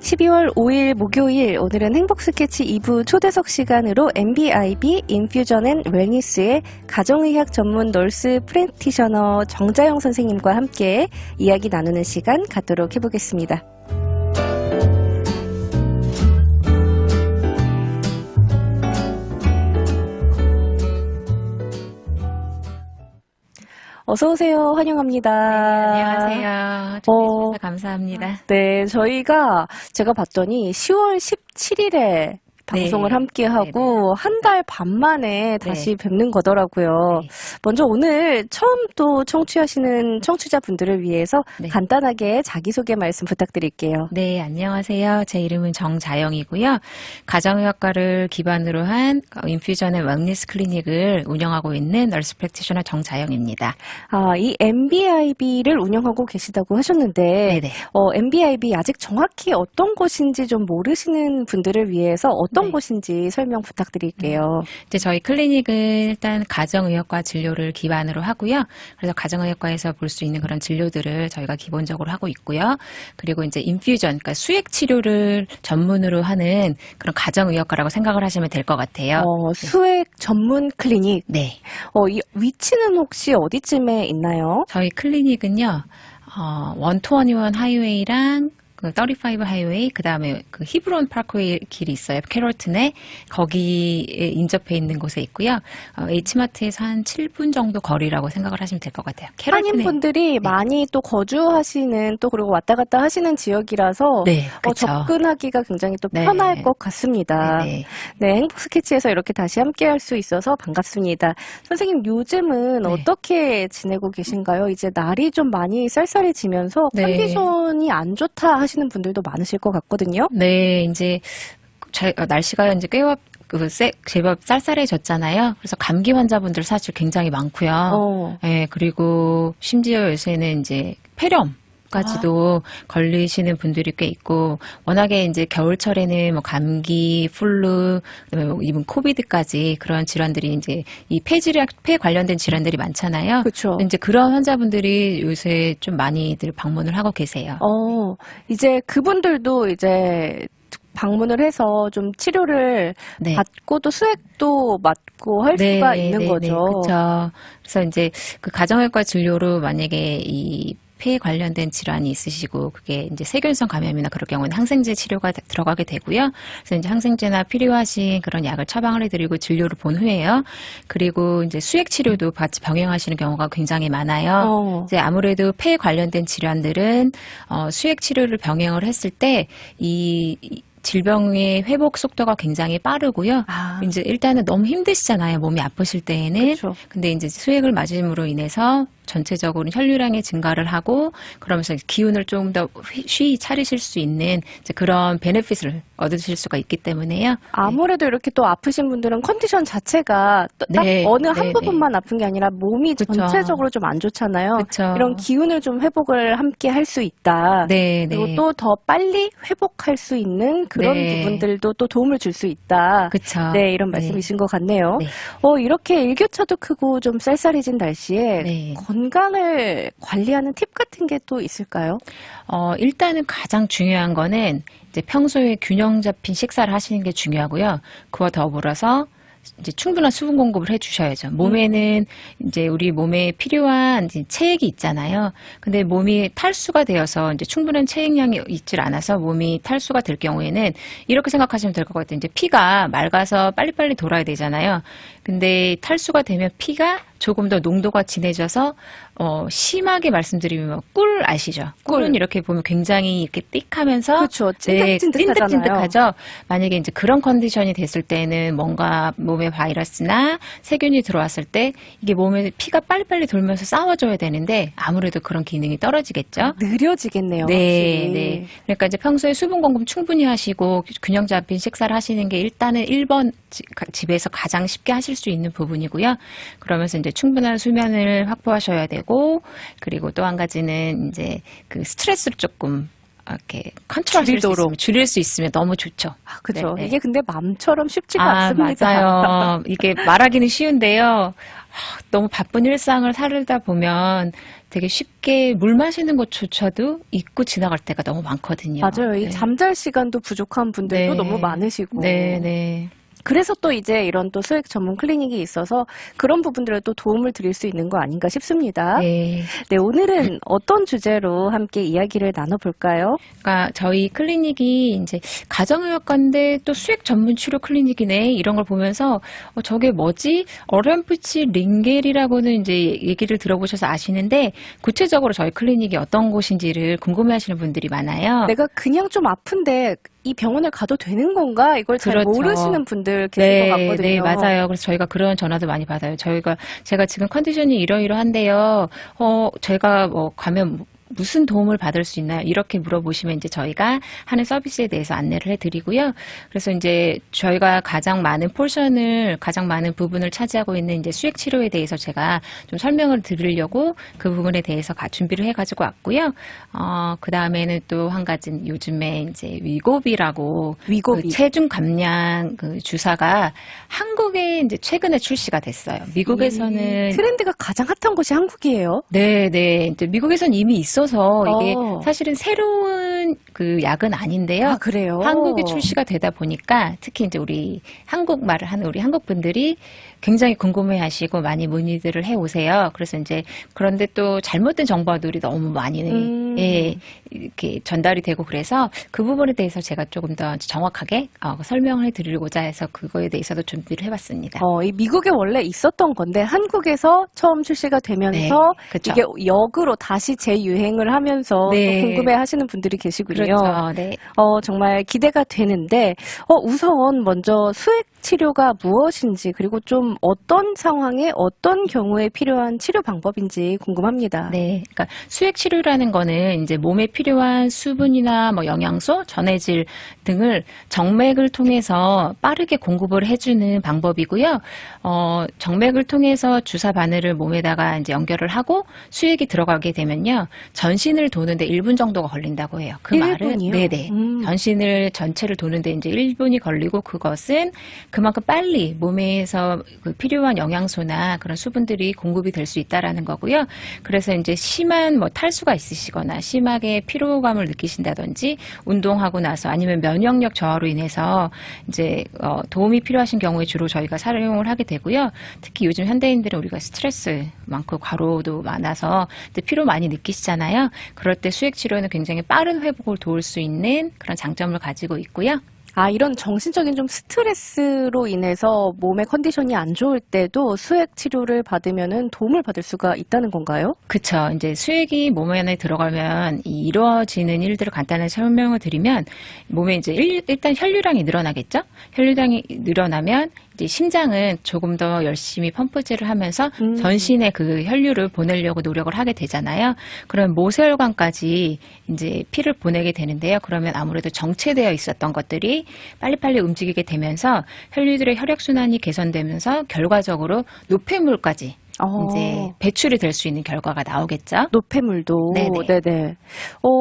12월 5일 목요일 오늘은 행복 스케치 2부 초대석 시간으로 MBIB 인퓨전 앤 웰니스의 가정의학 전문 널스 프랙티셔너 정자영 선생님과 함께 이야기 나누는 시간 갖도록 해보겠습니다. 어서오세요. 환영합니다. 네, 안녕하세요. 초대해주셔서 감사합니다. 네, 제가 봤더니 10월 17일에 방송을 함께 하고 한 달 반 만에 다시 뵙는 거더라고요. 네. 먼저 오늘 처음 또 청취하시는 청취자분들을 위해서 간단하게 자기소개 말씀 부탁드릴게요. 네, 안녕하세요. 제 이름은 정자영이고요. 가정의학과를 기반으로 한 인퓨전 앤 웰니스 클리닉을 운영하고 있는 널스 프랙티셔너 정자영입니다. 이 MBIB를 운영하고 계시다고 하셨는데 네네. MBIB 아직 정확히 어떤 곳인지 좀 모르시는 분들을 위해서 어떤 곳인지 설명 부탁드릴게요. 이제 저희 클리닉은 일단 가정의학과 진료를 기반으로 하고요. 그래서 가정의학과에서 볼 수 있는 그런 진료들을 저희가 기본적으로 하고 있고요. 그리고 이제 인퓨전, 그러니까 수액 치료를 전문으로 하는 그런 가정의학과라고 생각을 하시면 될 것 같아요. 수액 전문 클리닉. 네. 이 위치는 혹시 어디쯤에 있나요? 저희 클리닉은요, 121 하이웨이랑 그 35 하이웨이, 그 다음에 그 히브론 파크웨이 길이 있어요. 캐롤튼에. 거기에 인접해 있는 곳에 있고요. H마트에서 한 7분 정도 거리라고 생각을 하시면 될 것 같아요. 한인분들이 많이 또 거주하시는 또 그리고 왔다 갔다 하시는 지역이라서 접근하기가 굉장히 또 편할 것 같습니다. 네, 행복 스케치에서 이렇게 다시 함께 할 수 있어서 반갑습니다. 선생님, 요즘은 어떻게 지내고 계신가요? 이제 날이 좀 많이 쌀쌀해지면서 컨디션이 안 좋다 하시는 분들도 많으실 것 같거든요. 네, 이제 날씨가 이제 제법 쌀쌀해졌잖아요. 그래서 감기 환자분들 사실 굉장히 많고요. 네, 그리고 심지어 요새는 이제 폐렴까지도 걸리시는 분들이 꽤 있고, 워낙에 이제 겨울철에는 뭐 감기, 플루, 그다음에 이번 코비드까지 그런 질환들이 이제 이 폐 관련된 질환들이 많잖아요. 그렇죠. 이제 그런 환자분들이 요새 좀 많이들 방문을 하고 계세요. 이제 그분들도 이제 방문을 해서 좀 치료를 받고 또 수액도 맞고 할 수가 있는 거죠. 그렇죠. 그래서 이제 그 가정의학과 진료로 만약에 이 폐 관련된 질환이 있으시고 그게 이제 세균성 감염이나 그럴 경우는 항생제 치료가 들어가게 되고요. 그래서 이제 항생제나 필요하신 그런 약을 처방을 해드리고 진료를 본 후에요. 그리고 이제 수액 치료도 같이 병행하시는 경우가 굉장히 많아요. 이제 아무래도 폐 관련된 질환들은 수액 치료를 병행을 했을 때 이 질병의 회복 속도가 굉장히 빠르고요. 이제 일단은 너무 힘드시잖아요. 몸이 아프실 때에는. 근데 이제 수액을 맞음으로 인해서 전체적으로 혈류량의 증가를 하고 그러면서 기운을 조금 더 쉬이 차리실 수 있는 이제 그런 베네핏을 얻으실 수가 있기 때문에요. 아무래도 이렇게 또 아프신 분들은 컨디션 자체가 딱 어느 한 부분만 아픈 게 아니라 몸이 전체적으로 좀 안 좋잖아요. 이런 기운을 좀 회복을 함께 할 수 있다. 그리고 또 더 빨리 회복할 수 있는 그런 부분들도 또 도움을 줄 수 있다. 네, 이런 말씀이신 것 같네요. 이렇게 일교차도 크고 좀 쌀쌀해진 날씨에 건강을 관리하는 팁 같은 게 또 있을까요? 일단은 가장 중요한 거는 이제 평소에 균형 잡힌 식사를 하시는 게 중요하고요. 그와 더불어서 이제 충분한 수분 공급을 해주셔야죠. 몸에는 이제 우리 몸에 필요한 이제 체액이 있잖아요. 근데 몸이 탈수가 되어서 이제 충분한 체액량이 있질 않아서 몸이 탈수가 될 경우에는 이렇게 생각하시면 될 것 같아요. 이제 피가 맑아서 빨리빨리 돌아야 되잖아요. 근데 탈수가 되면 피가 조금 더 농도가 진해져서 심하게 말씀드리면 꿀 아시죠? 꿀은 이렇게 보면 굉장히 이렇게 띡하면서 찐득찐득하죠. 만약에 이제 그런 컨디션이 됐을 때는 뭔가 몸에 바이러스나 세균이 들어왔을 때 이게 몸에 피가 빨리빨리 돌면서 싸워줘야 되는데 아무래도 그런 기능이 떨어지겠죠. 느려지겠네요. 네. 그러니까 이제 평소에 수분 공급 충분히 하시고 균형 잡힌 식사를 하시는 게 일단은 1번 집에서 가장 쉽게 하실 수 있는 부분이고요. 그러면서 이제 충분한 수면을 확보하셔야 되고, 그리고 또 한 가지는 이제 그 스트레스를 조금 이렇게 컨트롤할 수 있으면, 줄일 수 있으면 너무 좋죠. 아, 그죠. 네, 네. 이게 근데 맘처럼 쉽지가 않습니다. 맞아요. 이게 말하기는 쉬운데요. 너무 바쁜 일상을 살다 보면 되게 쉽게 물 마시는 것조차도 잊고 지나갈 때가 너무 많거든요. 맞아요. 이 네. 잠잘 시간도 부족한 분들도 네. 너무 많으시고. 네, 네. 그래서 또 이제 이런 또 수액 전문 클리닉이 있어서 그런 부분들에 또 도움을 드릴 수 있는 거 아닌가 싶습니다. 네. 네, 오늘은 어떤 주제로 함께 이야기를 나눠볼까요? 그러니까 저희 클리닉이 이제 가정의학과인데 또 수액 전문 치료 클리닉이네 이런 걸 보면서 저게 뭐지? 어렴풋이 링겔이라고는 이제 얘기를 들어보셔서 아시는데 구체적으로 저희 클리닉이 어떤 곳인지를 궁금해하시는 분들이 많아요. 내가 그냥 좀 아픈데 이 병원을 가도 되는 건가? 이걸 잘 그렇죠. 모르시는 분들 계실 것 같거든요. 네, 맞아요. 그래서 저희가 그런 전화도 많이 받아요. 제가 지금 컨디션이 이러이러한데요. 제가 뭐 가면 무슨 도움을 받을 수 있나요? 이렇게 물어보시면 이제 저희가 하는 서비스에 대해서 안내를 해드리고요. 그래서 이제 저희가 가장 많은 부분을 차지하고 있는 이제 수액 치료에 대해서 제가 좀 설명을 드리려고 그 부분에 대해서 준비를 해가지고 왔고요. 그 다음에는 또 한 가지는 요즘에 이제 위고비라고 그 체중 감량 그 주사가 한국에 이제 최근에 출시가 됐어요. 미국에서는 트렌드가 가장 핫한 곳이 한국이에요. 네. 이제 미국에서는 이미 있어서 이게 사실은 새로운 그 약은 아닌데요. 아, 그래요? 한국에 출시가 되다 보니까 특히 이제 우리 한국말을 하는 우리 한국 분들이 굉장히 궁금해하시고 많이 문의들을 해오세요. 그래서 이제 그런데 또 잘못된 정보들이 너무 많이 이렇게 전달이 되고 그래서 그 부분에 대해서 제가 조금 더 정확하게 설명을 해드리고자 해서 그거에 대해서도 준비를 해봤습니다. 이 미국에 원래 있었던 건데 한국에서 처음 출시가 되면서 그렇죠. 이게 역으로 다시 재유행을 하면서 또 궁금해하시는 분들이 계시군요. 그렇죠. 네. 정말 기대가 되는데 우선 먼저 수액 치료가 무엇인지 그리고 좀 어떤 상황에 어떤 경우에 필요한 치료 방법인지 궁금합니다. 네, 그러니까 수액 치료라는 거는 이제 몸에 필요한 수분이나 뭐 영양소, 전해질 등을 정맥을 통해서 빠르게 공급을 해주는 방법이고요. 정맥을 통해서 주사 바늘을 몸에다가 이제 연결을 하고 수액이 들어가게 되면요, 전신을 도는데 1분 정도가 걸린다고 해요. 그 1분이요? 말은 네네, 전신을 전체를 도는데 이제 1분이 걸리고 그것은 그만큼 빨리 몸에서 그 필요한 영양소나 그런 수분들이 공급이 될 수 있다라는 거고요. 그래서 이제 심한 뭐 탈수가 있으시거나 심하게 피로감을 느끼신다든지 운동하고 나서 아니면 면역력 저하로 인해서 이제 도움이 필요하신 경우에 주로 저희가 사용을 하게 되고요. 특히 요즘 현대인들은 우리가 스트레스 많고 과로도 많아서 이제 피로 많이 느끼시잖아요. 그럴 때 수액 치료는 굉장히 빠른 회복을 도울 수 있는 그런 장점을 가지고 있고요. 이런 정신적인 좀 스트레스로 인해서 몸의 컨디션이 안 좋을 때도 수액 치료를 받으면은 도움을 받을 수가 있다는 건가요? 그쵸. 이제 수액이 몸 안에 들어가면 이루어지는 일들을 간단하게 설명을 드리면 몸에 이제 일단 혈류량이 늘어나겠죠? 혈류량이 늘어나면 이제 심장은 조금 더 열심히 펌프질을 하면서 전신에 그 혈류를 보내려고 노력을 하게 되잖아요. 그럼 모세혈관까지 이제 피를 보내게 되는데요. 그러면 아무래도 정체되어 있었던 것들이 빨리빨리 움직이게 되면서 혈류들의 혈액순환이 개선되면서 결과적으로 노폐물까지 이제 배출이 될 수 있는 결과가 나오겠죠. 노폐물도. 네네.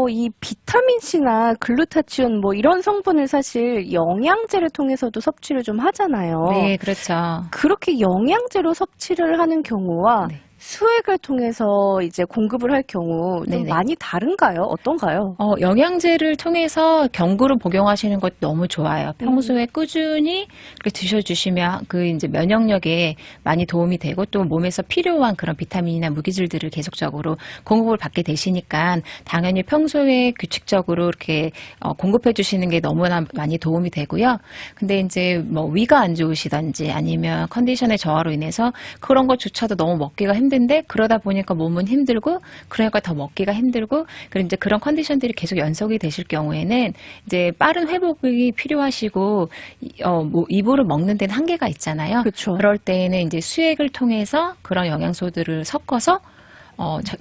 이 비타민C나 글루타치온 뭐 이런 성분을 사실 영양제를 통해서도 섭취를 좀 하잖아요. 네, 그렇죠. 그렇게 영양제로 섭취를 하는 경우와 수액을 통해서 이제 공급을 할 경우 좀 많이 다른가요? 어떤가요? 영양제를 통해서 경구로 복용하시는 것도 너무 좋아요. 평소에 꾸준히 그렇게 드셔주시면 그 이제 면역력에 많이 도움이 되고 또 몸에서 필요한 그런 비타민이나 무기질들을 계속적으로 공급을 받게 되시니까 당연히 평소에 규칙적으로 이렇게 공급해 주시는 게 너무나 많이 도움이 되고요. 근데 이제 뭐 위가 안 좋으시던지 아니면 컨디션의 저하로 인해서 그런 것조차도 너무 먹기가 힘든데 그러다 보니까 몸은 힘들고 그러니까 더 먹기가 힘들고 그리고 이제 그런 컨디션들이 계속 연속이 되실 경우에는 이제 빠른 회복이 필요하시고 뭐 이불을 먹는 데는 한계가 있잖아요. 그렇죠. 그럴 때에는 이제 수액을 통해서 그런 영양소들을 섞어서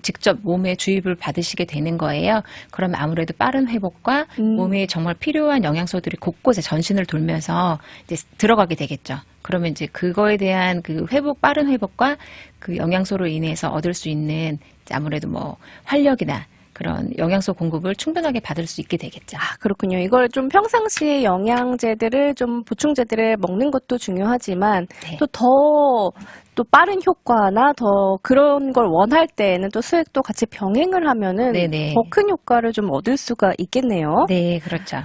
직접 몸에 주입을 받으시게 되는 거예요. 그러면 아무래도 빠른 회복과 몸에 정말 필요한 영양소들이 곳곳에 전신을 돌면서 이제 들어가게 되겠죠. 그러면 이제 그거에 대한 그 빠른 회복과 그 영양소로 인해서 얻을 수 있는 아무래도 뭐 활력이나 그런 영양소 공급을 충분하게 받을 수 있게 되겠죠. 아, 그렇군요. 이걸 좀 평상시에 영양제들을 좀 보충제들을 먹는 것도 중요하지만 네. 또 빠른 효과나 더 그런 걸 원할 때에는 또 수액도 같이 병행을 하면은 더 큰 효과를 좀 얻을 수가 있겠네요. 네, 그렇죠.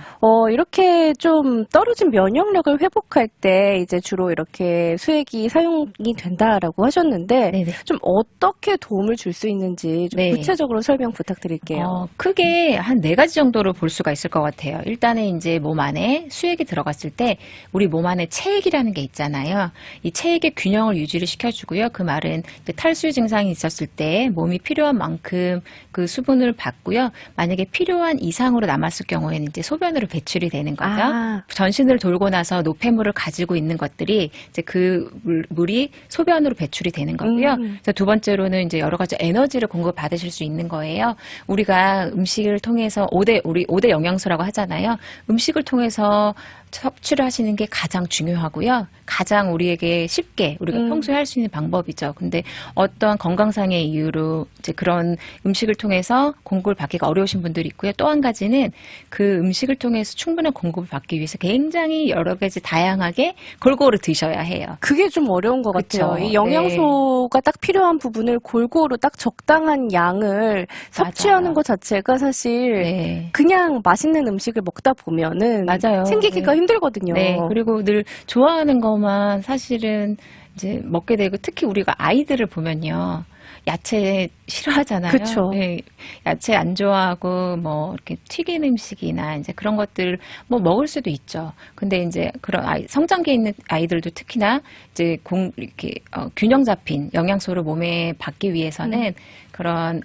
이렇게 좀 떨어진 면역력을 회복할 때 이제 주로 이렇게 수액이 사용이 된다라고 하셨는데 네네. 좀 어떻게 도움을 줄 수 있는지 좀 구체적으로 설명 부탁드릴게요. 크게 한 4가지 정도로 볼 수가 있을 것 같아요. 일단은 이제 몸 안에 수액이 들어갔을 때 우리 몸 안에 체액이라는 게 있잖아요. 이 체액의 균형을 유지를 시켜주고요. 그 말은 이제 탈수 증상이 있었을 때 몸이 필요한 만큼 그 수분을 받고요. 만약에 필요한 이상으로 남았을 경우에는 이제 소변으로 배출이 되는 거죠. 전신을 돌고 나서 노폐물을 가지고 있는 것들이 이제 그 물이 소변으로 배출이 되는 거고요. 그래서 두 번째로는 이제 여러 가지 에너지를 공급받으실 수 있는 거예요. 우리가 음식을 통해서 5대 영양소라고 하잖아요. 음식을 통해서 섭취를 하시는 게 가장 중요하고요. 가장 우리에게 쉽게 우리가 평소에 할 수 있는 방법이죠. 근데 어떠한 건강상의 이유로 이제 그런 음식을 통해서 공급을 받기가 어려우신 분들이 있고요. 또 한 가지는 그 음식을 통해서 충분한 공급을 받기 위해서 굉장히 여러 가지 다양하게 골고루 드셔야 해요. 그게 좀 어려운 것 같아요. 이 영양소가 딱 필요한 부분을 골고루 딱 적당한 양을 섭취하는 것 자체가 사실 그냥 맛있는 음식을 먹다 보면은 챙기기가 힘들거든요. 네. 그리고 늘 좋아하는 것만 사실은 이제 먹게 되고 특히 우리가 아이들을 보면요. 야채 싫어하잖아요. 그렇죠. 네, 야채 안 좋아하고 뭐 이렇게 튀긴 음식이나 이제 그런 것들 뭐 먹을 수도 있죠. 근데 이제 그런 성장기에 있는 아이들도 특히나 이제 이렇게 균형 잡힌 영양소를 몸에 받기 위해서는 그런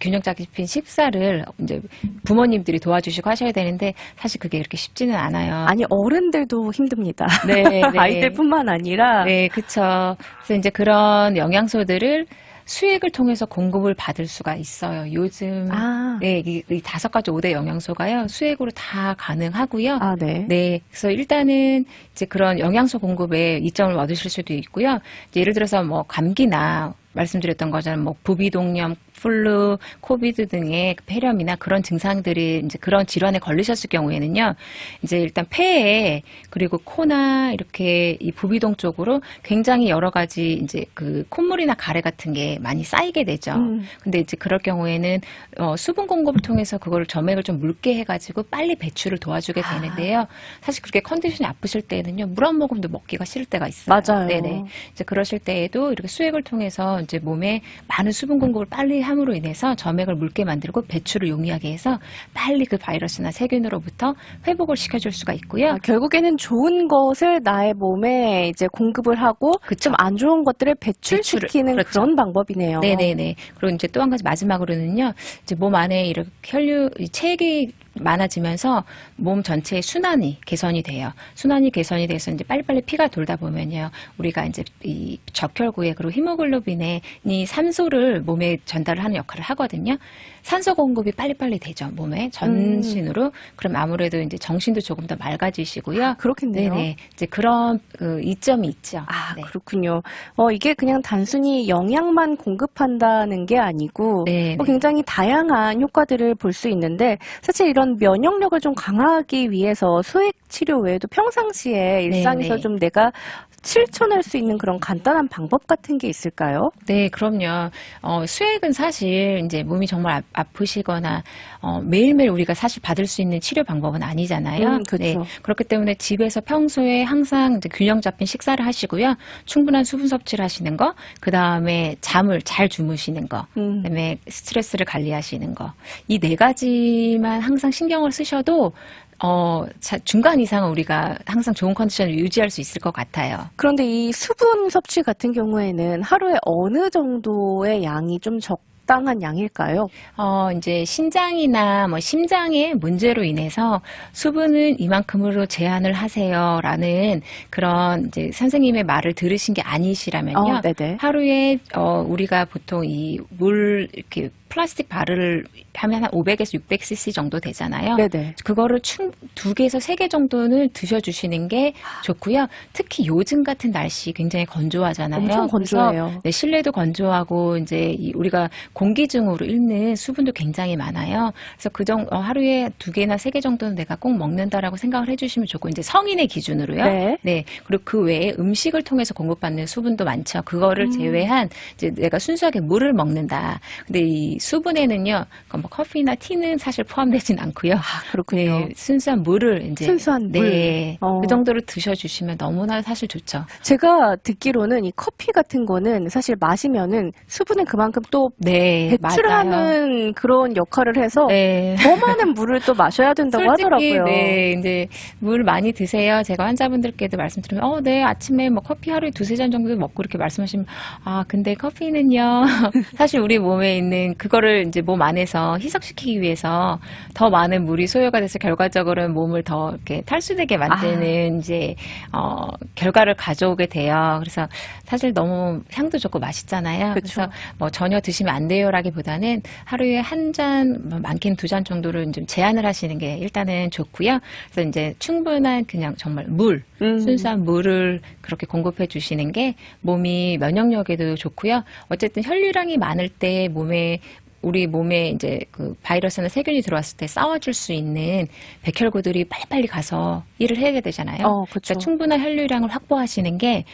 균형 잡힌 식사를 이제 부모님들이 도와주시고 하셔야 되는데 사실 그게 그렇게 쉽지는 않아요. 아니 어른들도 힘듭니다. 네, 아이들뿐만 아니라. 네, 그렇죠. 그래서 이제 그런 영양소들을 수액을 통해서 공급을 받을 수가 있어요. 요즘 이 5가지 5대 영양소가요 수액으로 다 가능하고요. 네, 그래서 일단은 이제 그런 영양소 공급에 이점을 얻으실 수도 있고요. 이제 예를 들어서 뭐 감기나 말씀드렸던 것처럼 뭐 부비동염, 플루, 코비드 등의 폐렴이나 그런 증상들이 이제 그런 질환에 걸리셨을 경우에는요, 이제 일단 폐에 그리고 코나 이렇게 이 부비동 쪽으로 굉장히 여러 가지 이제 그 콧물이나 가래 같은 게 많이 쌓이게 되죠. 근데 이제 그럴 경우에는 수분 공급을 통해서 그걸 점액을 좀 묽게 해가지고 빨리 배출을 도와주게 되는데요. 사실 그렇게 컨디션이 아프실 때는요, 물 한 모금도 먹기가 싫을 때가 있어요. 맞아요. 네네. 이제 그러실 때에도 이렇게 수액을 통해서 이제 몸에 많은 수분 공급을 빨리 함으로 인해서 점액을 묽게 만들고 배출을 용이하게 해서 빨리 그 바이러스나 세균으로부터 회복을 시켜줄 수가 있고요. 결국에는 좋은 것을 나의 몸에 이제 공급을 하고 좀 안 좋은 것들을 배출시키는 그런 방법이네요. 네네네. 그리고 이제 또 한 가지 마지막으로는요, 이제 몸 안에 이렇게 체액이 많아지면서 몸 전체의 순환이 개선이 돼요. 순환이 개선이 돼서 이제 빨리빨리 피가 돌다 보면요, 우리가 이제 이 적혈구에 그리고 히모글로빈에 이 산소를 몸에 전달을 하는 역할을 하거든요. 산소 공급이 빨리빨리 되죠, 몸에 전신으로. 그럼 아무래도 이제 정신도 조금 더 맑아지시고요. 그렇겠네요. 네네. 이제 그런 이점이 있죠. 네. 그렇군요. 이게 그냥 단순히 영양만 공급한다는 게 아니고 굉장히 다양한 효과들을 볼 수 있는데 사실 이런 면역력을 좀 강화하기 위해서 수액 치료 외에도 평상시에 일상에서 좀 내가 실천할 수 있는 그런 간단한 방법 같은 게 있을까요? 네, 그럼요. 수액은 사실 이제 몸이 정말 아프시거나 매일매일 우리가 사실 받을 수 있는 치료 방법은 아니잖아요. 그렇죠. 네, 그렇기 때문에 집에서 평소에 항상 이제 균형 잡힌 식사를 하시고요. 충분한 수분 섭취를 하시는 거, 그 다음에 잠을 잘 주무시는 거, 그다음에 스트레스를 관리하시는 거. 이 4가지만 항상 신경을 쓰셔도 중간 이상은 우리가 항상 좋은 컨디션을 유지할 수 있을 것 같아요. 그런데 이 수분 섭취 같은 경우에는 하루에 어느 정도의 양이 좀 적당한 양일까요? 이제 신장이나 뭐 심장의 문제로 인해서 수분은 이만큼으로 제한을 하세요라는 그런 이제 선생님의 말을 들으신 게 아니시라면요. 하루에 우리가 보통 이 물 이렇게 플라스틱 바를 하면 한 500에서 600cc 정도 되잖아요. 네네. 그거를 2개에서 3개 정도는 드셔주시는 게 좋고요. 특히 요즘 같은 날씨 굉장히 건조하잖아요. 엄청 건조해요. 네, 실내도 건조하고 이제 우리가 공기중으로 잃는 수분도 굉장히 많아요. 그래서 하루에 2개나 3개 정도는 내가 꼭 먹는다라고 생각을 해주시면 좋고, 이제 성인의 기준으로요. 네. 그리고 그 외에 음식을 통해서 공급받는 수분도 많죠. 그거를 제외한 이제 내가 순수하게 물을 먹는다. 근데 이 수분에는요, 뭐 커피나 티는 사실 포함되진 않고요. 그렇군요. 네, 순수한 물을 이제 순수한 물. 그 정도로 드셔주시면 너무나 사실 좋죠. 제가 듣기로는 이 커피 같은 거는 사실 마시면은 수분을 그만큼 또 배출하는 맞아요. 그런 역할을 해서 더 많은 물을 또 마셔야 된다고 솔직히, 하더라고요. 이제 물 많이 드세요. 제가 환자분들께도 말씀드리면, 네, 아침에 뭐 커피 하루에 2-3잔 정도 먹고 이렇게 말씀하시면, 근데 커피는요, 사실 우리 몸에 있는 그거를 이제 몸 안에서 희석시키기 위해서 더 많은 물이 소요가 돼서 결과적으로는 몸을 더 이렇게 탈수되게 만드는 이제 결과를 가져오게 돼요. 그래서 사실 너무 향도 좋고 맛있잖아요. 그쵸. 그래서 뭐 전혀 드시면 안 돼요라기보다는 하루에 1잔, 많게는 2잔 정도를 좀 제한을 하시는 게 일단은 좋고요. 그래서 이제 충분한 그냥 정말 순수한 물을 그렇게 공급해 주시는 게 몸이 면역력에도 좋고요. 어쨌든 혈류량이 많을 때 우리 몸에 이제 그 바이러스나 세균이 들어왔을 때 싸워줄 수 있는 백혈구들이 빨리빨리 가서 일을 해야 되잖아요. 그러니까 충분한 혈류량을 확보하시는 게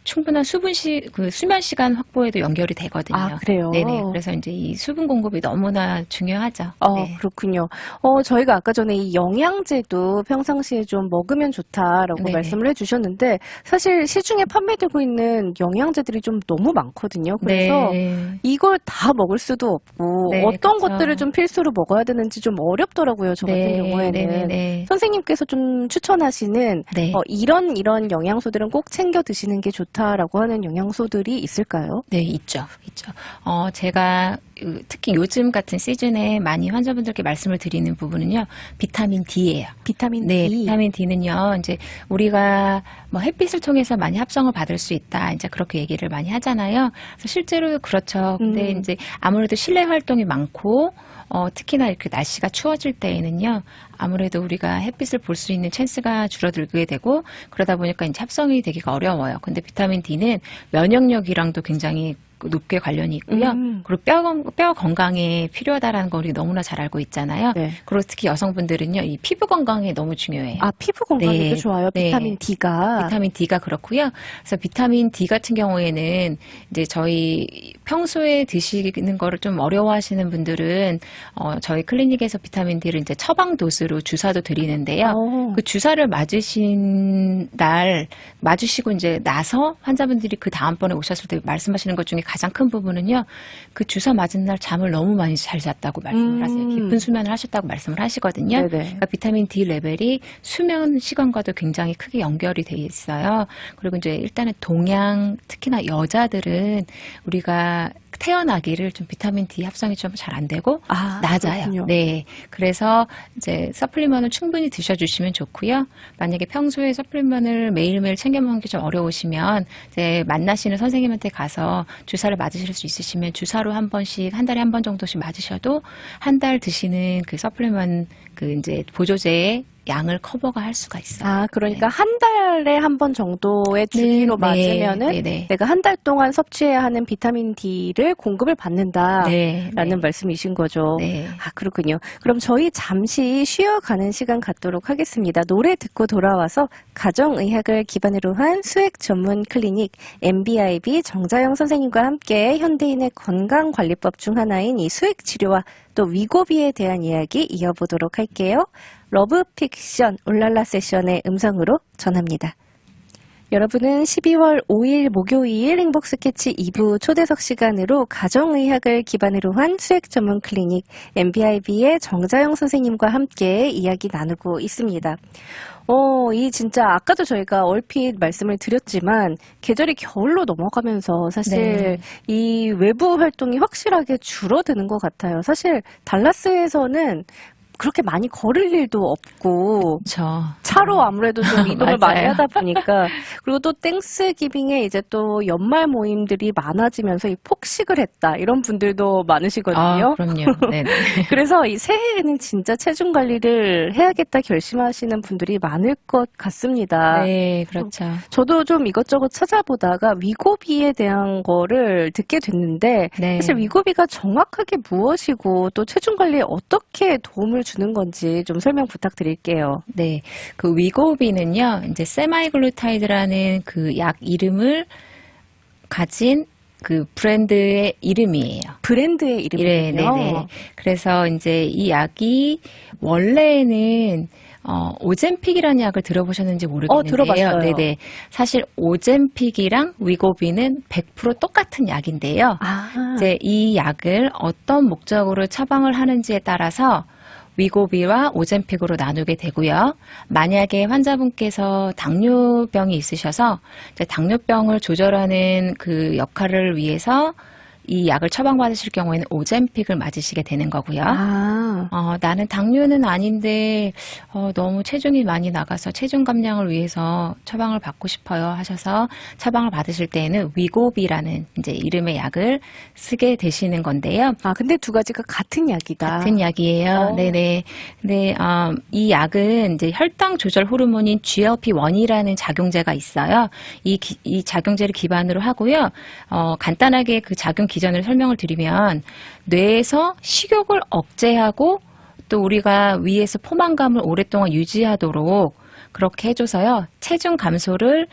충분한 수면 시간 확보에도 연결이 되거든요. 그래요? 네네. 그래서 이제 이 수분 공급이 너무나 중요하죠. 네. 그렇군요. 저희가 아까 전에 이 영양제도 평상시에 좀 먹으면 좋다라고 네네. 말씀을 해주셨는데, 사실 시중에 판매되고 있는 영양제들이 좀 너무 많거든요. 그래서 이걸 다 먹을 수도 없고, 어떤 그렇죠. 것들을 좀 필수로 먹어야 되는지 좀 어렵더라고요. 저 같은 경우에는. 선생님께서 좀 추천하시는 이런 영양소들은 꼭 챙겨 드시는 게 좋다라고 하는 영양소들이 있을까요? 네, 있죠. 제가 특히 요즘 같은 시즌에 많이 환자분들께 말씀을 드리는 부분은요, 비타민 D예요. 비타민 D. 네, 비타민 D는요, 이제 우리가 뭐 햇빛을 통해서 많이 합성을 받을 수 있다, 이제 그렇게 얘기를 많이 하잖아요. 그래서 실제로 그렇죠. 근데 이제 아무래도 실내 활동이 많고, 특히나 이렇게 날씨가 추워질 때에는요, 아무래도 우리가 햇빛을 볼 수 있는 찬스가 줄어들게 되고, 그러다 보니까 이제 합성이 되기가 어려워요. 근데 비타민 D는 면역력이랑도 굉장히 높게 관련이 있고요. 그리고 뼈 건강에 필요하다라는 걸 우리 너무나 잘 알고 있잖아요. 그리고 특히 여성분들은요, 이 피부 건강에 너무 중요해요. 피부 건강에도 좋아요. 비타민 D가. 비타민 D가 그렇고요. 그래서 비타민 D 같은 경우에는 이제 저희 평소에 드시는 거를 좀 어려워하시는 분들은 저희 클리닉에서 비타민 D를 이제 처방 도수로 주사도 드리는데요. 그 주사를 맞으시고 이제 나서 환자분들이 그 다음번에 오셨을 때 말씀하시는 것 중에 가장 큰 부분은요, 그 주사 맞은 날 잠을 너무 많이 잘 잤다고 말씀을 하세요. 깊은 수면을 하셨다고 말씀을 하시거든요. 그러니까 비타민 D 레벨이 수면 시간과도 굉장히 크게 연결이 돼 있어요. 그리고 이제 일단은 동양, 특히나 여자들은 우리가 태어나기를 좀 비타민 D 합성이 좀 잘 안 되고 낮아요. 그렇군요. 네, 그래서 이제 서플리먼을 충분히 드셔주시면 좋고요. 만약에 평소에 서플리먼을 매일매일 챙겨 먹는 게 좀 어려우시면 이제 만나시는 선생님한테 가서 주사를 맞으실 수 있으시면 주사로 한 번씩, 한 달에 한 번 정도씩 맞으셔도 한 달 드시는 그 서플리먼 그 이제 보조제의 양을 커버가 할 수가 있어요. 그러니까 한 달에 한 번 정도의 주기로 맞으면은 내가 한 달 동안 섭취해야 하는 비타민 D를 공급을 받는다라는 말씀이신 거죠. 그렇군요. 그럼 저희 잠시 쉬어가는 시간 갖도록 하겠습니다. 노래 듣고 돌아와서 가정의학을 기반으로 한 수액 전문 클리닉 MBIB 정자영 선생님과 함께 현대인의 건강관리법 중 하나인 이 수액 치료와 또 위고비에 대한 이야기 이어보도록 할게요. 러브픽션 울랄라 세션의 음성으로 전합니다. 여러분은 12월 5일 목요일 행복 스케치 2부 초대석 시간으로 가정의학을 기반으로 한 수액 전문 클리닉 MBIB의 정자영 선생님과 함께 이야기 나누고 있습니다. 이 진짜 아까도 저희가 얼핏 말씀을 드렸지만 계절이 겨울로 넘어가면서 사실 이 외부 활동이 확실하게 줄어드는 것 같아요. 사실 달라스에서는 그렇게 많이 걸을 일도 없고 그쵸. 차로 아무래도 좀 이동을 많이 하다 보니까 그리고 또 땡스기빙에 이제 또 연말 모임들이 많아지면서 이 폭식을 했다 이런 분들도 많으시거든요. 그럼요. 네네. 그래서 이 새해에는 진짜 체중 관리를 해야겠다 결심하시는 분들이 많을 것 같습니다. 네, 그렇죠. 저도 좀 이것저것 찾아보다가 위고비에 대한 거를 듣게 됐는데 네. 사실 위고비가 정확하게 무엇이고 또 체중 관리에 어떻게 도움을 주는 건지 좀 설명 부탁드릴게요. 네. 그 위고비는요, 이제 세마이글루타이드라는 그 약 이름을 가진 그 브랜드의 이름이에요. 브랜드의 이름이요? 네네. 그래서 이제 이 약이 원래는 오젬픽이라는 약을 들어보셨는지 모르겠는데요. 들어봤어요. 네네. 사실 오젬픽이랑 위고비는 100% 똑같은 약인데요. 이제 이 약을 어떤 목적으로 처방을 하는지에 따라서 위고비와 오젬픽으로 나누게 되고요. 만약에 환자분께서 당뇨병이 있으셔서 이제 당뇨병을 조절하는 그 역할을 위해서 이 약을 처방받으실 경우에는 오젬픽을 맞으시게 되는 거고요. 나는 당뇨는 아닌데 너무 체중이 많이 나가서 체중 감량을 위해서 처방을 받고 싶어요 하셔서 처방을 받으실 때에는 위고비라는 이제 이름의 약을 쓰게 되시는 건데요. 근데 두 가지가 같은 약이다. 같은 약이에요. 네네. 근데 이 약은 이제 혈당 조절 호르몬인 GLP-1이라는 작용제가 있어요. 이 작용제를 기반으로 하고요. 간단하게 그 작용 기전을 설명을 드리면 뇌에서 식욕을 억제하고 또 우리가 위에서 포만감을 오랫동안 유지하도록 그렇게 해줘서요. 체중 감소를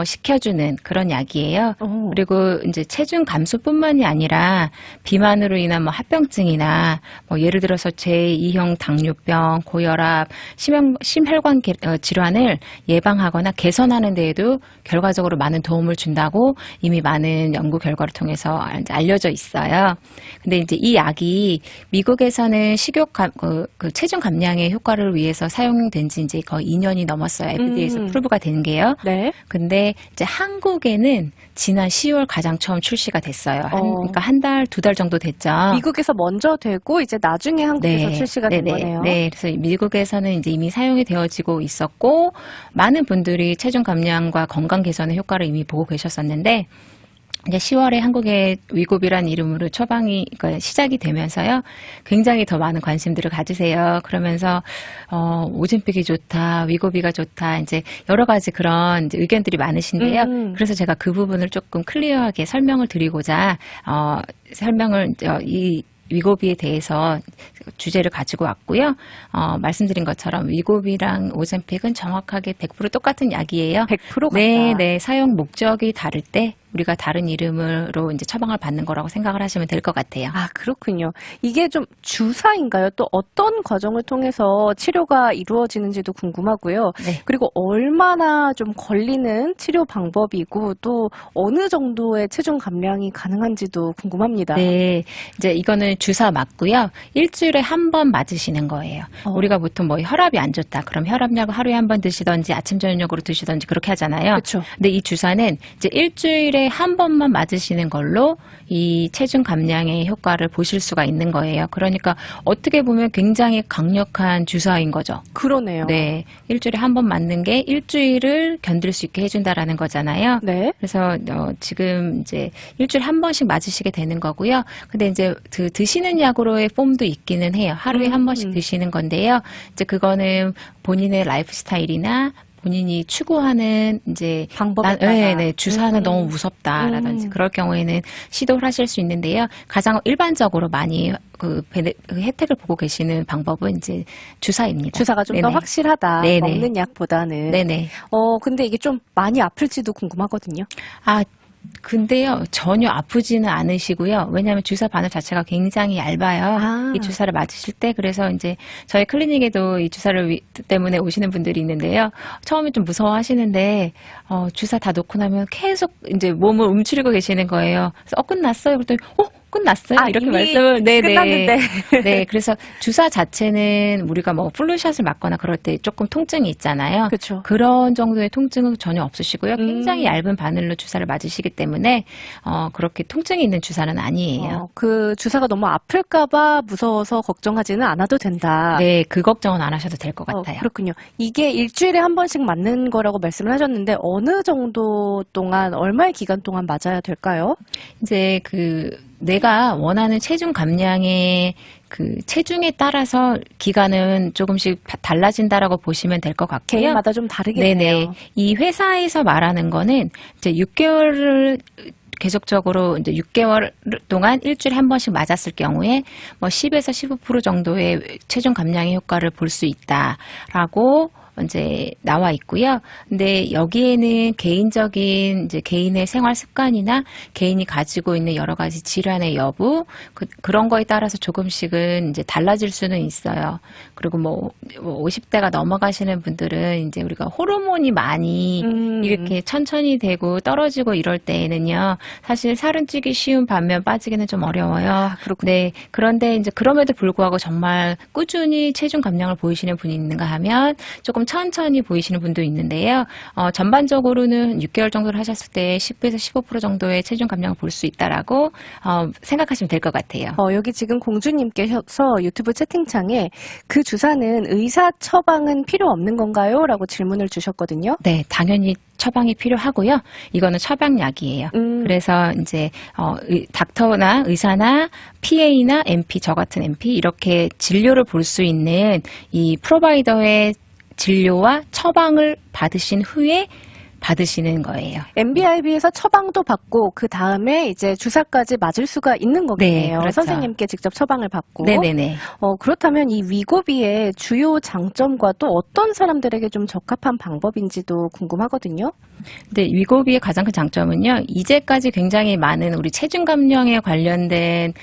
시켜주는 그런 약이에요. 그리고 이제 체중 감소뿐만이 아니라 비만으로 인한 뭐 합병증이나 뭐 예를 들어서 제2형 당뇨병, 고혈압, 심혈관 질환을 예방하거나 개선하는 데에도 결과적으로 많은 도움을 준다고 이미 많은 연구 결과를 통해서 알려져 있어요. 근데 이제 이 약이 미국에서는 그 체중 감량의 효과를 위해서 사용된 지 이제 거의 2년이 넘었어요. FDA에서 프루브가 된 게요. 네. 근데 이제 한국에는 지난 10월 가장 처음 출시가 됐어요. 그러니까 한 달, 두 달 정도 됐죠. 미국에서 먼저 되고 이제 나중에 한국에서 출시가 된 거네요. 네, 그래서 미국에서는 이제 이미 사용이 되어지고 있었고 많은 분들이 체중 감량과 건강 개선의 효과를 이미 보고 계셨었는데 이제 10월에 한국의 위고비라는 이름으로 처방이 그러니까 시작이 되면서요. 굉장히 더 많은 관심들을 가지세요. 그러면서 오젬픽이 좋다, 위고비가 좋다, 이제 여러 가지 그런 이제 의견들이 많으신데요. 그래서 제가 그 부분을 조금 클리어하게 설명을 드리고자 이 위고비에 대해서 주제를 가지고 왔고요. 말씀드린 것처럼 위고비랑 오젬픽은 정확하게 100% 똑같은 약이에요. 100%가 네, 사용 목적이 다를 때 우리가 다른 이름으로 이제 처방을 받는 거라고 생각을 하시면 될 것 같아요. 그렇군요. 이게 좀 주사인가요? 또 어떤 과정을 통해서 치료가 이루어지는지도 궁금하고요. 네. 그리고 얼마나 좀 걸리는 치료 방법이고 또 어느 정도의 체중 감량이 가능한지도 궁금합니다. 네, 이제 이거는 주사 맞고요. 일주일에 한 번 맞으시는 거예요. 우리가 보통 뭐 혈압이 안 좋다. 그럼 혈압약을 하루에 한 번 드시던지 아침 저녁으로 드시던지 그렇게 하잖아요. 그렇죠. 근데 이 주사는 이제 일주일에 한 번만 맞으시는 걸로 이 체중 감량의 효과를 보실 수가 있는 거예요. 그러니까 어떻게 보면 굉장히 강력한 주사인 거죠. 그러네요. 네, 일주일에 한 번 맞는 게 일주일을 견딜 수 있게 해준다라는 거잖아요. 네. 그래서 지금 이제 일주일에 한 번씩 맞으시게 되는 거고요. 근데 이제 드시는 약으로의 폼도 있기는 해요. 하루에 한 번씩 드시는 건데요. 이제 그거는 본인의 라이프 스타일이나 본인이 추구하는 이제 방법에 따라. 네, 주사는 너무 무섭다라든지 그럴 경우에는 시도를 하실 수 있는데요. 가장 일반적으로 많이 그 혜택을 보고 계시는 방법은 이제 주사입니다. 주사가 좀 더 확실하다. 네네. 먹는 약보다는. 네네. 근데 이게 좀 많이 아플지도 궁금하거든요. 근데요, 전혀 아프지는 않으시고요. 왜냐하면 주사 바늘 자체가 굉장히 얇아요. 이 주사를 맞으실 때. 그래서 이제 저희 클리닉에도 이 주사를 때문에 오시는 분들이 있는데요. 처음에 좀 무서워 하시는데, 주사 다 놓고 나면 계속 이제 몸을 움츠리고 계시는 거예요. 그래서 끝났어요. 그랬더니, 끝났어요. 이렇게 말씀을. 끝났는데. 네, 그래서 주사 자체는 우리가 뭐 플루샷을 맞거나 그럴 때 조금 통증이 있잖아요. 그렇죠. 그런 정도의 통증은 전혀 없으시고요. 굉장히 얇은 바늘로 주사를 맞으시기 때문에 그렇게 통증이 있는 주사는 아니에요. 그 주사가 너무 아플까봐 무서워서 걱정하지는 않아도 된다. 네, 그 걱정은 안 하셔도 될 것 같아요. 그렇군요. 이게 일주일에 한 번씩 맞는 거라고 말씀을 하셨는데 어느 정도 동안, 얼마의 기간 동안 맞아야 될까요? 이제 내가 원하는 체중 감량의 체중에 따라서 기간은 조금씩 달라진다라고 보시면 될 것 같고요. 개인마다 좀 다르겠네요. 네네. 이 회사에서 말하는 거는 이제 6개월을 계속적으로 이제 6개월 동안 일주일에 한 번씩 맞았을 경우에 뭐 10에서 15% 정도의 체중 감량의 효과를 볼 수 있다라고 이제 나와 있고요. 근데 여기에는 개인적인 이제 개인의 생활 습관이나 개인이 가지고 있는 여러 가지 질환의 여부 그런 거에 따라서 조금씩은 이제 달라질 수는 있어요. 그리고 뭐 50대가 넘어가시는 분들은 이제 우리가 호르몬이 많이 이렇게 천천히 되고 떨어지고 이럴 때에는요. 사실 살은 찌기 쉬운 반면 빠지기는 좀 어려워요. 네. 그런데 이제 그럼에도 불구하고 정말 꾸준히 체중 감량을 보이시는 분이 있는가 하면 조금 천천히 보이시는 분도 있는데요. 전반적으로는 6개월 정도를 하셨을 때 10에서 15% 정도의 체중 감량을 볼 수 있다라고 생각하시면 될 것 같아요. 여기 지금 공주님께서 유튜브 채팅창에 그 주사는 의사 처방은 필요 없는 건가요? 라고 질문을 주셨거든요. 네, 당연히 처방이 필요하고요. 이거는 처방약이에요. 그래서 이제 닥터나 의사나 PA나 MP, 저 같은 MP 이렇게 진료를 볼 수 있는 이 프로바이더의 진료와 처방을 받으신 후에 받으시는 거예요. MBIB에서 처방도 받고 그 다음에 이제 주사까지 맞을 수가 있는 거겠네요. 네, 그렇죠. 선생님께 직접 처방을 받고. 네네네. 그렇다면 이 위고비의 주요 장점과 또 어떤 사람들에게 좀 적합한 방법인지도 궁금하거든요. 근데 위고비의 가장 큰 장점은요. 이제까지 굉장히 많은 우리 체중 감량에 관련된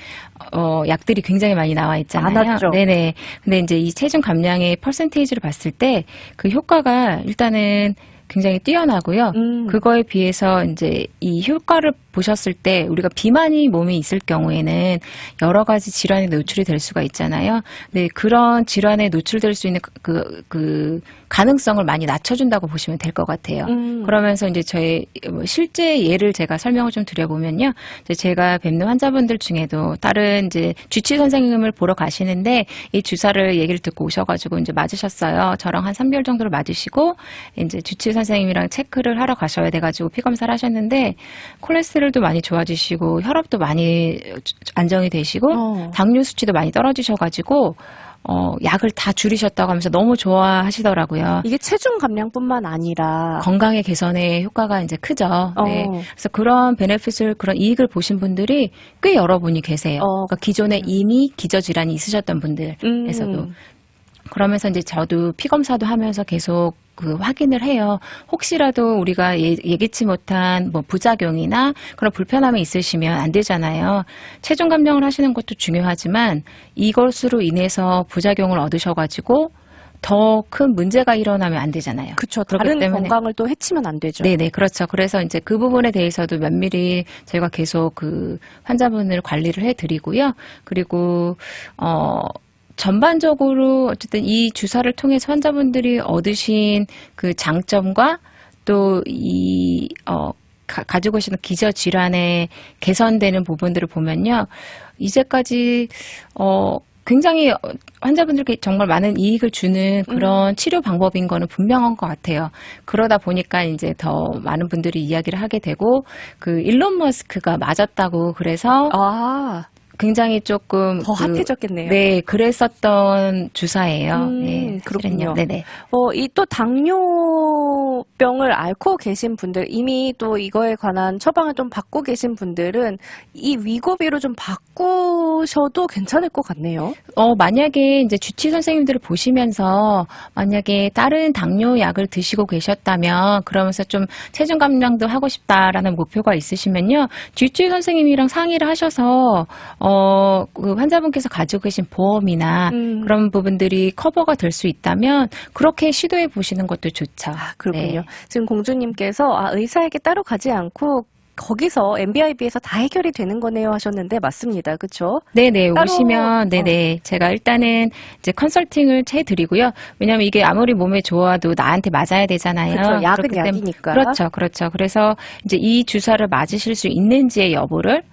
약들이 굉장히 많이 나와 있잖아요. 많았죠. 네네. 근데 이제 이 체중 감량의 퍼센테이지를 봤을 때 그 효과가 일단은 굉장히 뛰어나고요. 그거에 비해서 이제 이 효과를 보셨을 때 우리가 비만이 몸에 있을 경우에는 여러 가지 질환에 노출이 될 수가 있잖아요. 네, 그런 질환에 노출될 수 있는 그 가능성을 많이 낮춰준다고 보시면 될 것 같아요. 그러면서 이제 저의 실제 예를 제가 설명을 좀 드려보면요. 이제 제가 뵙는 환자분들 중에도 다른 이제 주치 선생님을 보러 가시는데 이 주사를 얘기를 듣고 오셔가지고 이제 맞으셨어요. 저랑 한 3개월 정도를 맞으시고 이제 주치 선생님이랑 체크를 하러 가셔야 돼가지고 피 검사를 하셨는데 콜레스테롤도 많이 좋아지시고 혈압도 많이 안정이 되시고 당뇨 수치도 많이 떨어지셔가지고 약을 다 줄이셨다고 하면서 너무 좋아하시더라고요. 이게 체중 감량뿐만 아니라 건강의 개선에 효과가 이제 크죠. 네. 그래서 그런 베네핏을, 그런 이익을 보신 분들이 꽤 여러분이 계세요. 그러니까 기존에 이미 기저질환이 있으셨던 분들에서도. 그러면서 이제 저도 피 검사도 하면서 계속 확인을 해요. 혹시라도 우리가 예기치 못한 뭐 부작용이나 그런 불편함이 있으시면 안 되잖아요. 체중 감량을 하시는 것도 중요하지만 이것으로 인해서 부작용을 얻으셔가지고 더 큰 문제가 일어나면 안 되잖아요. 그렇죠. 다른 건강을 또 해치면 안 되죠. 네네, 그렇죠. 그래서 이제 그 부분에 대해서도 면밀히 저희가 계속 환자분을 관리를 해드리고요. 그리고 전반적으로 어쨌든 이 주사를 통해서 환자분들이 얻으신 그 장점과 또 가지고 계시는 기저질환에 개선되는 부분들을 보면요. 이제까지 굉장히 환자분들께 정말 많은 이익을 주는 그런 치료 방법인 거는 분명한 것 같아요. 그러다 보니까 이제 더 많은 분들이 이야기를 하게 되고 일론 머스크가 맞았다고 그래서 굉장히 조금 더 핫해졌겠네요. 네, 그랬었던 주사예요. 네, 그렇군요. 네네. 이 또 당뇨병을 앓고 계신 분들, 이미 또 이거에 관한 처방을 좀 받고 계신 분들은 이 위고비로 좀 바꾸셔도 괜찮을 것 같네요. 만약에 이제 주치 선생님들을 보시면서 만약에 다른 당뇨 약을 드시고 계셨다면 그러면서 좀 체중 감량도 하고 싶다라는 목표가 있으시면요. 주치 선생님이랑 상의를 하셔서 그 환자분께서 가지고 계신 보험이나 그런 부분들이 커버가 될 수 있다면 그렇게 시도해 보시는 것도 좋죠. 그렇군요. 네. 지금 공주님께서 의사에게 따로 가지 않고 거기서 MBIB에서 다 해결이 되는 거네요 하셨는데 맞습니다. 그렇죠? 네네. 오시면 네네. 제가 일단은 이제 컨설팅을 해드리고요. 왜냐하면 이게 아무리 몸에 좋아도 나한테 맞아야 되잖아요. 그렇죠. 약은 약이니까. 그렇죠. 그래서 이제 이 주사를 맞으실 수 있는지의 여부를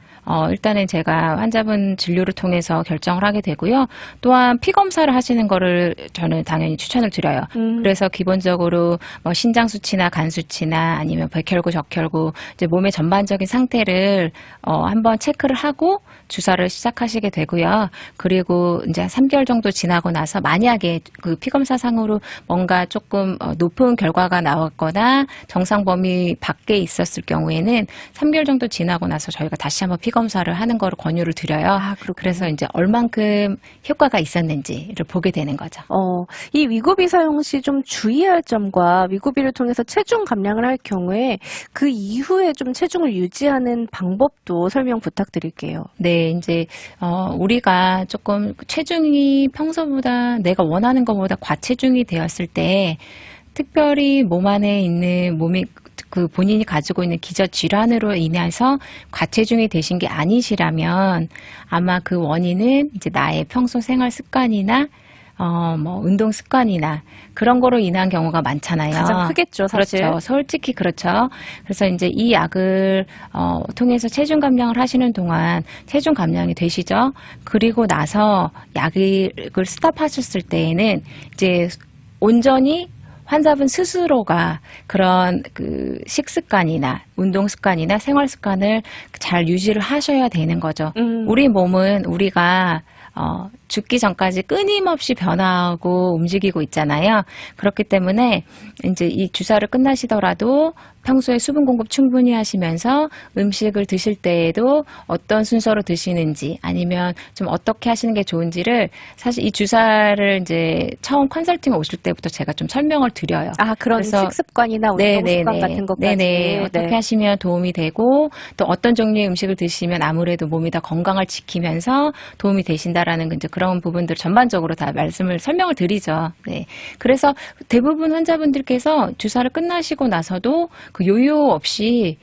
일단은 제가 환자분 진료를 통해서 결정을 하게 되고요. 또한 피 검사를 하시는 거를 저는 당연히 추천을 드려요. 그래서 기본적으로 뭐 신장 수치나 간 수치나 아니면 백혈구, 적혈구 이제 몸의 전반적인 상태를 한번 체크를 하고 주사를 시작하시게 되고요. 그리고 이제 3개월 정도 지나고 나서 만약에 그 피 검사상으로 뭔가 조금 높은 결과가 나왔거나 정상 범위 밖에 있었을 경우에는 3개월 정도 지나고 나서 저희가 다시 한번 피 검사를 하는 거를 권유를 드려요. 그래서 이제 얼만큼 효과가 있었는지를 보게 되는 거죠. 이 위고비 사용 시 좀 주의할 점과 위고비를 통해서 체중 감량을 할 경우에 그 이후에 좀 체중을 유지하는 방법도 설명 부탁드릴게요. 네, 이제 우리가 조금 체중이 평소보다 내가 원하는 것보다 과체중이 되었을 때 특별히 몸 안에 있는 몸이 그 본인이 가지고 있는 기저 질환으로 인해서 과체중이 되신 게 아니시라면 아마 그 원인은 이제 나의 평소 생활 습관이나 뭐 운동 습관이나 그런 거로 인한 경우가 많잖아요. 가장 크겠죠, 사실. 그렇죠. 솔직히 그렇죠. 그래서 이제 이 약을 통해서 체중 감량을 하시는 동안 체중 감량이 되시죠. 그리고 나서 약을 스탑하셨을 때에는 이제 온전히 환자분 스스로가 그런 그 식습관이나 운동 습관이나 생활 습관을 잘 유지를 하셔야 되는 거죠. 우리 몸은 우리가 죽기 전까지 끊임없이 변화하고 움직이고 있잖아요. 그렇기 때문에 이제 이 주사를 끝나시더라도 평소에 수분 공급 충분히 하시면서 음식을 드실 때에도 어떤 순서로 드시는지 아니면 좀 어떻게 하시는 게 좋은지를 사실 이 주사를 이제 처음 컨설팅 오실 때부터 제가 좀 설명을 드려요. 그런 식습관이나 운동 습관 같은 것까지. 어떻게 하시면 도움이 되고 또 어떤 종류의 음식을 드시면 아무래도 몸이 더 건강을 지키면서 도움이 되신다라는 이제 그런 부분들 전반적으로 다 설명을 드리죠. 네. 그래서 대부분 환자분들께서 주사를 끝나시고 나서도 그 요요 없이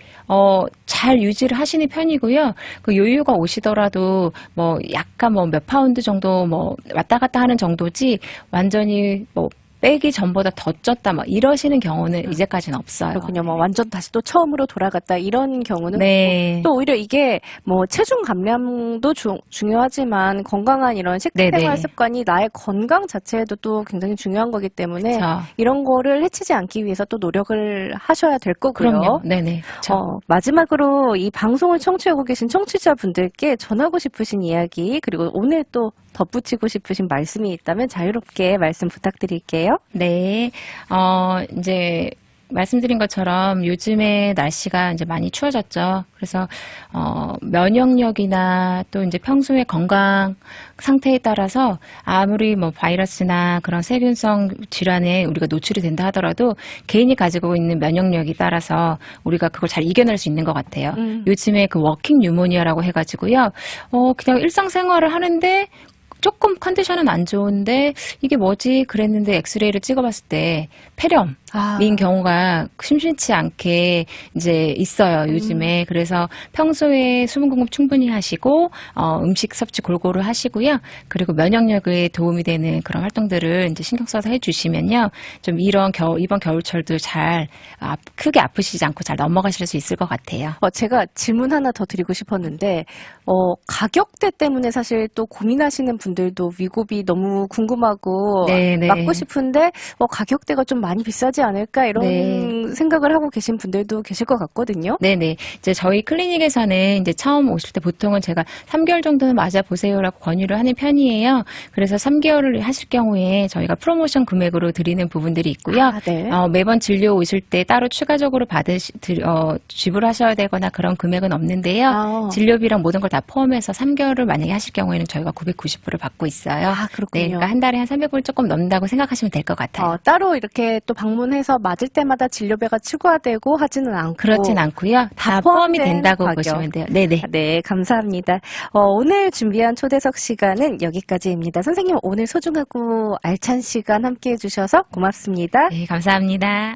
잘 유지를 하시는 편이고요. 그 요요가 오시더라도 뭐 약간 뭐 몇 파운드 정도 뭐 왔다 갔다 하는 정도지 완전히 뭐 빼기 전보다 더 쪘다 막 이러시는 경우는 이제까지는 없어요. 그렇군요. 뭐 완전 다시 또 처음으로 돌아갔다 이런 경우는 네. 또 오히려 이게 뭐 체중 감량도 중요하지만 건강한 이런 식생활 습관이 나의 건강 자체에도 또 굉장히 중요한 거기 때문에 그쵸. 이런 거를 해치지 않기 위해서 또 노력을 하셔야 될 거고요. 그럼요. 네네. 마지막으로 이 방송을 청취하고 계신 청취자분들께 전하고 싶으신 이야기 그리고 오늘 또 덧붙이고 싶으신 말씀이 있다면 자유롭게 말씀 부탁드릴게요. 네. 이제 말씀드린 것처럼 요즘에 날씨가 이제 많이 추워졌죠. 그래서 면역력이나 또 이제 평소의 건강 상태에 따라서 아무리 뭐 바이러스나 그런 세균성 질환에 우리가 노출이 된다 하더라도 개인이 가지고 있는 면역력이 따라서 우리가 그걸 잘 이겨낼 수 있는 것 같아요. 요즘에 그 워킹 뉴모니아라고 해가지고요. 그냥 일상생활을 하는데 조금 컨디션은 안 좋은데 이게 뭐지 그랬는데 엑스레이를 찍어봤을 때 폐렴인 경우가 심심치 않게 이제 있어요 요즘에. 그래서 평소에 수분 공급 충분히 하시고 음식 섭취 골고루 하시고요. 그리고 면역력에 도움이 되는 그런 활동들을 이제 신경 써서 해주시면요 좀 이번 겨울철도 잘 크게 아프시지 않고 잘 넘어가실 수 있을 것 같아요. 제가 질문 하나 더 드리고 싶었는데 가격대 때문에 사실 또 고민하시는 분들도 위고비 너무 궁금하고 맞고 싶은데 가격대가 좀 많이 비싸지 않을까 이런 생각을 하고 계신 분들도 계실 것 같거든요. 네네. 이제 저희 클리닉에서는 이제 처음 오실 때 보통은 제가 3개월 정도는 맞아보세요라고 권유를 하는 편이에요. 그래서 3개월을 하실 경우에 저희가 프로모션 금액으로 드리는 부분들이 있고요. 매번 진료 오실 때 따로 추가적으로 지불하셔야 되거나 그런 금액은 없는데요. 진료비랑 모든 걸 다 포함해서 3개월을 만약에 하실 경우에는 저희가 990불을 받고 있어요. 그렇군요. 네, 그러니까 한 달에 한 300불 조금 넘는다고 생각하시면 될 것 같아요. 따로 이렇게 또 방문해서 맞을 때마다 진료비가 추가되고 하지는 않고 그렇진 않고요. 다 포함이 된다고 보시면 돼요. 네네. 네, 감사합니다. 오늘 준비한 초대석 시간은 여기까지입니다. 선생님 오늘 소중하고 알찬 시간 함께해 주셔서 고맙습니다. 네, 감사합니다.